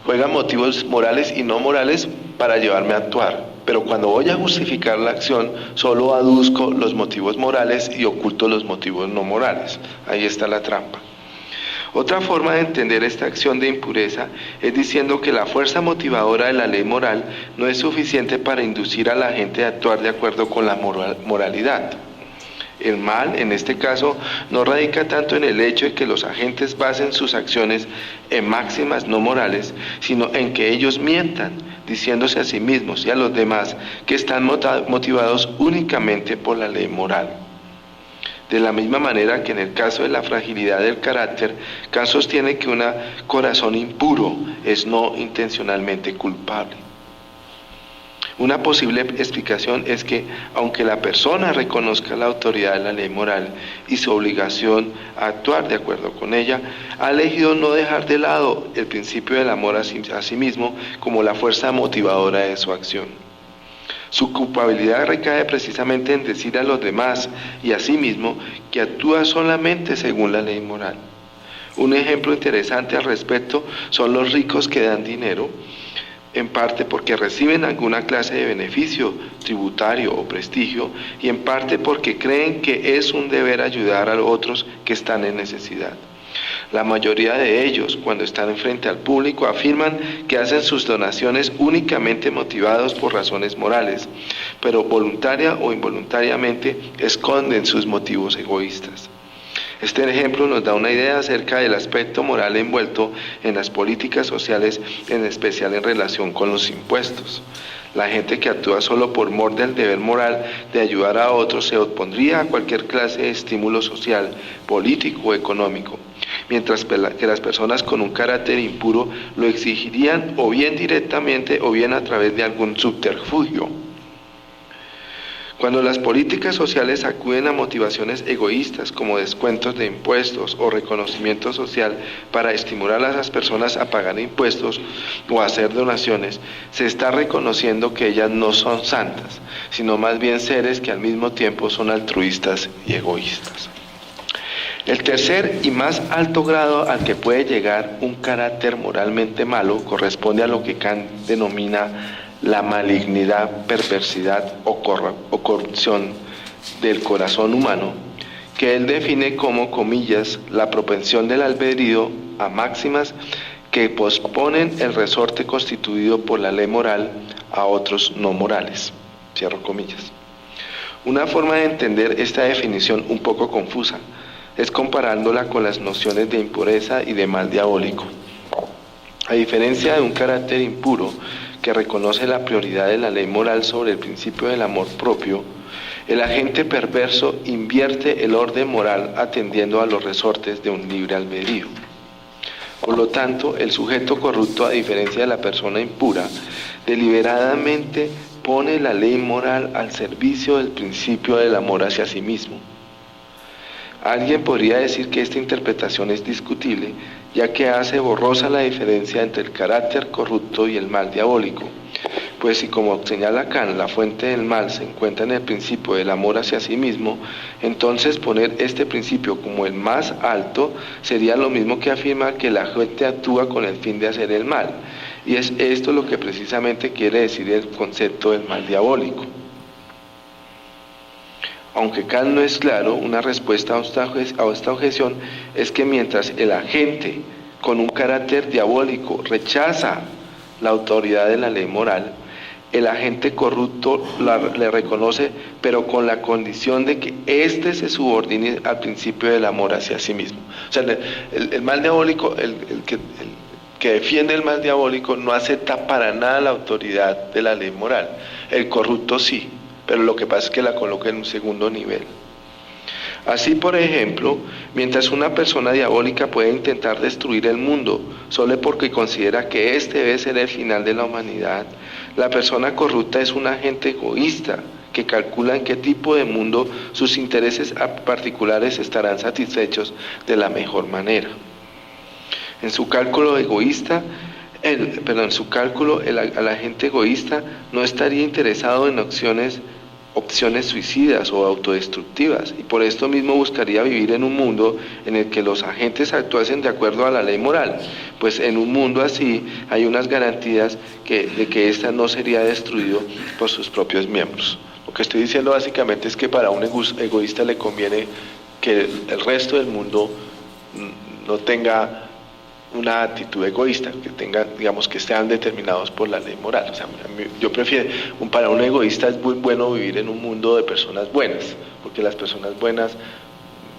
juegan motivos morales y no morales para llevarme a actuar, pero cuando voy a justificar la acción solo aduzco los motivos morales y oculto los motivos no morales. Ahí está la trampa. Otra forma de entender esta acción de impureza es diciendo que la fuerza motivadora de la ley moral no es suficiente para inducir a la gente a actuar de acuerdo con la moralidad. El mal, en este caso, no radica tanto en el hecho de que los agentes basen sus acciones en máximas no morales, sino en que ellos mientan, diciéndose a sí mismos y a los demás que están motivados únicamente por la ley moral. De la misma manera que en el caso de la fragilidad del carácter, Kant sostiene que un corazón impuro es no intencionalmente culpable. Una posible explicación es que, aunque la persona reconozca la autoridad de la ley moral y su obligación a actuar de acuerdo con ella, ha elegido no dejar de lado el principio del amor a sí mismo como la fuerza motivadora de su acción. Su culpabilidad recae precisamente en decir a los demás y a sí mismo que actúa solamente según la ley moral. Un ejemplo interesante al respecto son los ricos que dan dinero, en parte porque reciben alguna clase de beneficio tributario o prestigio, y en parte porque creen que es un deber ayudar a los otros que están en necesidad. La mayoría de ellos, cuando están frente al público, afirman que hacen sus donaciones únicamente motivados por razones morales, pero voluntaria o involuntariamente esconden sus motivos egoístas. Este ejemplo nos da una idea acerca del aspecto moral envuelto en las políticas sociales, en especial en relación con los impuestos. La gente que actúa solo por mor del deber moral de ayudar a otros se opondría a cualquier clase de estímulo social, político o económico, mientras que las personas con un carácter impuro lo exigirían o bien directamente o bien a través de algún subterfugio. Cuando las políticas sociales acuden a motivaciones egoístas como descuentos de impuestos o reconocimiento social para estimular a las personas a pagar impuestos o a hacer donaciones, se está reconociendo que ellas no son santas, sino más bien seres que al mismo tiempo son altruistas y egoístas. El tercer y más alto grado al que puede llegar un carácter moralmente malo corresponde a lo que Kant denomina la malignidad, perversidad o corrupción del corazón humano, que él define como, comillas, la propensión del albedrío a máximas que posponen el resorte constituido por la ley moral a otros no morales, cierro comillas. Una forma de entender esta definición un poco confusa es comparándola con las nociones de impureza y de mal diabólico. A diferencia de un carácter impuro, que reconoce la prioridad de la ley moral sobre el principio del amor propio, el agente perverso invierte el orden moral atendiendo a los resortes de un libre albedrío. Por lo tanto, el sujeto corrupto, a diferencia de la persona impura, deliberadamente pone la ley moral al servicio del principio del amor hacia sí mismo. Alguien podría decir que esta interpretación es discutible, ya que hace borrosa la diferencia entre el carácter corrupto y el mal diabólico, pues si, como señala Kant, la fuente del mal se encuentra en el principio del amor hacia sí mismo, entonces poner este principio como el más alto sería lo mismo que afirmar que la gente actúa con el fin de hacer el mal, Y es esto lo que precisamente quiere decir el concepto del mal diabólico. Aunque Kant no es claro, una respuesta a esta objeción es que mientras el agente con un carácter diabólico rechaza la autoridad de la ley moral, el agente corrupto le reconoce, pero con la condición de que éste se subordine al principio del amor hacia sí mismo. O sea, el mal diabólico, el que defiende el mal diabólico no acepta para nada la autoridad de la ley moral. El corrupto sí, pero lo que pasa es que la coloca en un segundo nivel. Así, por ejemplo, mientras una persona diabólica puede intentar destruir el mundo solo porque considera que este debe ser el final de la humanidad, la persona corrupta es un agente egoísta que calcula en qué tipo de mundo sus intereses particulares estarán satisfechos de la mejor manera. En su cálculo egoísta, el agente egoísta no estaría interesado en opciones suicidas o autodestructivas, y por esto mismo buscaría vivir en un mundo en el que los agentes actuasen de acuerdo a la ley moral, pues en un mundo así hay unas garantías de que ésta no sería destruido por sus propios miembros. Lo que estoy diciendo básicamente es que para un egoísta le conviene que el resto del mundo no tenga una actitud egoísta, que tengan, digamos, que sean determinados por la ley moral. O sea, yo prefiero, para un egoísta es muy bueno vivir en un mundo de personas buenas, porque las personas buenas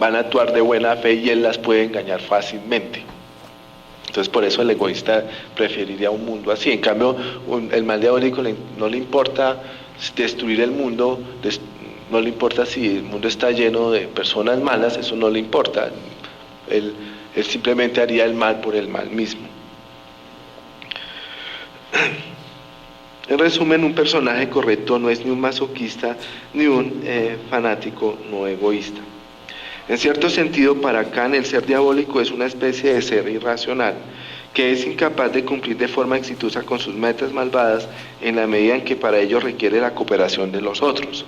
van a actuar de buena fe y él las puede engañar fácilmente. Entonces, por eso el egoísta preferiría un mundo así. En cambio, el mal diabólico no le importa destruir el mundo, no le importa si el mundo está lleno de personas malas, eso no le importa. Él simplemente haría el mal por el mal mismo. En resumen, un personaje correcto no es ni un masoquista ni un fanático no egoísta. En cierto sentido, para Kant, el ser diabólico es una especie de ser irracional, que es incapaz de cumplir de forma exitosa con sus metas malvadas en la medida en que para ello requiere la cooperación de los otros.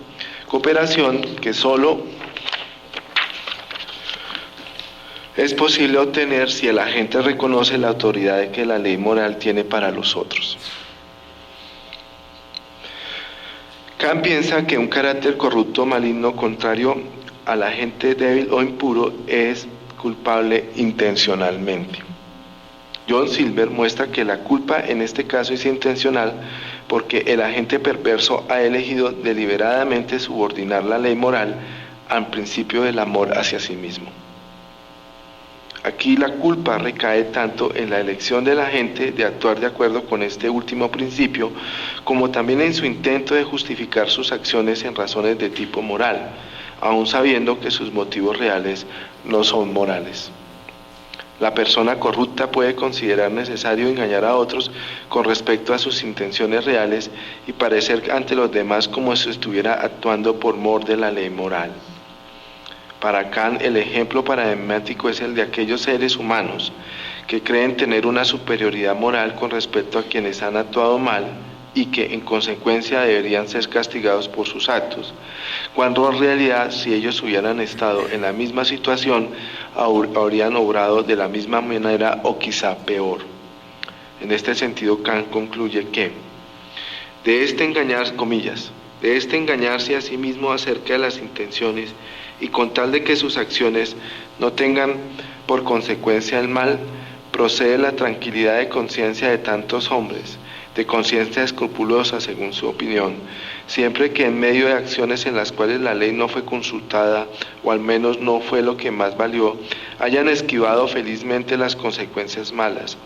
Cooperación que solo es posible obtener si el agente reconoce la autoridad que la ley moral tiene para los otros. Kant piensa que un carácter corrupto, maligno, contrario al agente débil o impuro, es culpable intencionalmente. John Silver muestra que la culpa en este caso es intencional porque el agente perverso ha elegido deliberadamente subordinar la ley moral al principio del amor hacia sí mismo. Aquí la culpa recae tanto en la elección del agente de actuar de acuerdo con este último principio, como también en su intento de justificar sus acciones en razones de tipo moral, aun sabiendo que sus motivos reales no son morales. La persona corrupta puede considerar necesario engañar a otros con respecto a sus intenciones reales y parecer ante los demás como si estuviera actuando por mor de la ley moral. Para Kant, el ejemplo paradigmático es el de aquellos seres humanos que creen tener una superioridad moral con respecto a quienes han actuado mal y que en consecuencia deberían ser castigados por sus actos, cuando en realidad si ellos hubieran estado en la misma situación habrían obrado de la misma manera o quizá peor. En este sentido, Kant concluye que de este engañarse a sí mismo acerca de las intenciones y con tal de que sus acciones no tengan por consecuencia el mal, procede la tranquilidad de conciencia de tantos hombres, de conciencia escrupulosa según su opinión, siempre que en medio de acciones en las cuales la ley no fue consultada, o al menos no fue lo que más valió, hayan esquivado felizmente las consecuencias malas,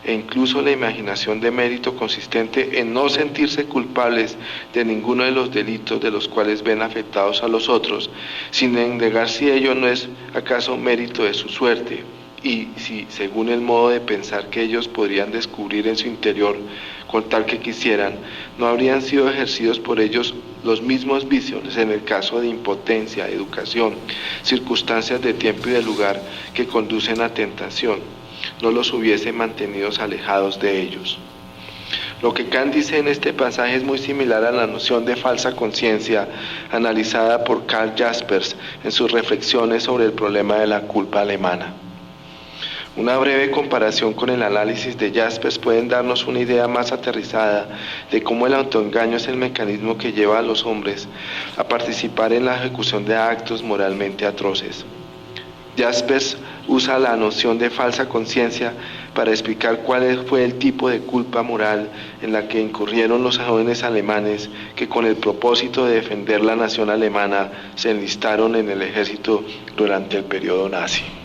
e incluso la imaginación de mérito consistente en no sentirse culpables de ninguno de los delitos de los cuales ven afectados a los otros, sin negar si ello no es acaso mérito de su suerte, y si, según el modo de pensar que ellos podrían descubrir en su interior, con tal que quisieran, no habrían sido ejercidos por ellos los mismos vicios en el caso de impotencia, educación, circunstancias de tiempo y de lugar que conducen a tentación, no los hubiese mantenidos alejados de ellos. Lo que Kant dice en este pasaje es muy similar a la noción de falsa conciencia analizada por Karl Jaspers en sus reflexiones sobre el problema de la culpa alemana. Una breve comparación con el análisis de Jaspers pueden darnos una idea más aterrizada de cómo el autoengaño es el mecanismo que lleva a los hombres a participar en la ejecución de actos moralmente atroces. Jaspers usa la noción de falsa conciencia para explicar cuál fue el tipo de culpa moral en la que incurrieron los jóvenes alemanes que con el propósito de defender la nación alemana se enlistaron en el ejército durante el periodo nazi.